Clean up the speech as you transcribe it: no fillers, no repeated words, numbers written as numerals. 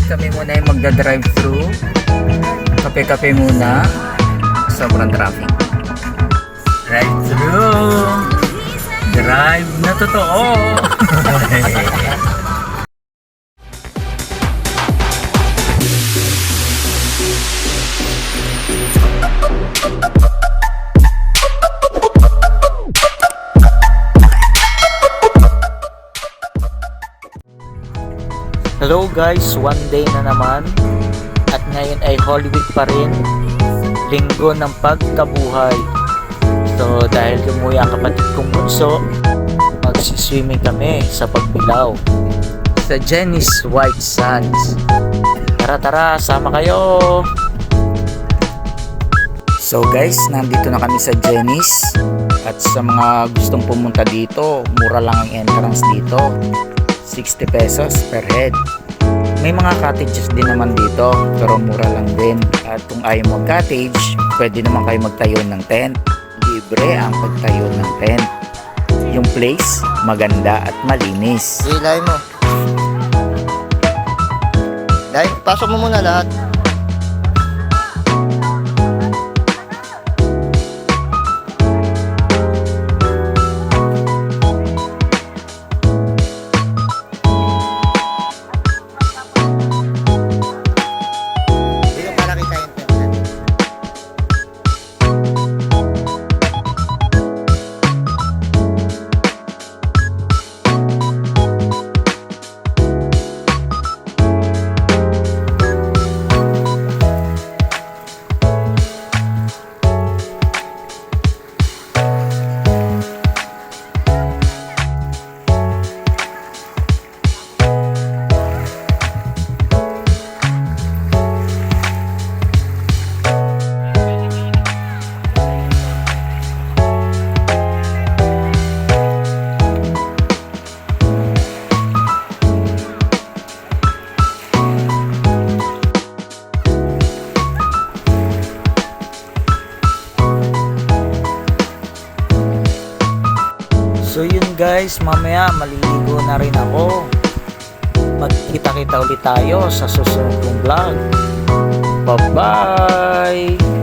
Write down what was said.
Kami muna yung magda-drive-thru. Kape-kape muna. Sobrang traffic. Drive-thru. Drive na totoo. Hello guys, one day na naman at ngayon ay Holy Week pa rin, linggo ng pagkabuhay. So dahil umuwi ang kapatid kong bunso, magsiswimming kami sa Pagbilao sa Jenny's White Sands. Tara, sama kayo! So guys, nandito na kami sa Jenny's at sa mga gustong pumunta dito, mura lang ang entrance dito. 60 pesos per head. May mga cottages din naman dito pero mura lang din. At kung ayaw mag-cottage, pwede naman kayo magtayo ng tent. Libre ang pagtayo ng tent. Yung place, maganda at malinis. Ilay mo. Dahil, pasok mo muna lahat. So yun guys, mamaya maliligo na rin ako. Magkita-kita ulit tayo sa susunod kong vlog. Bye-bye!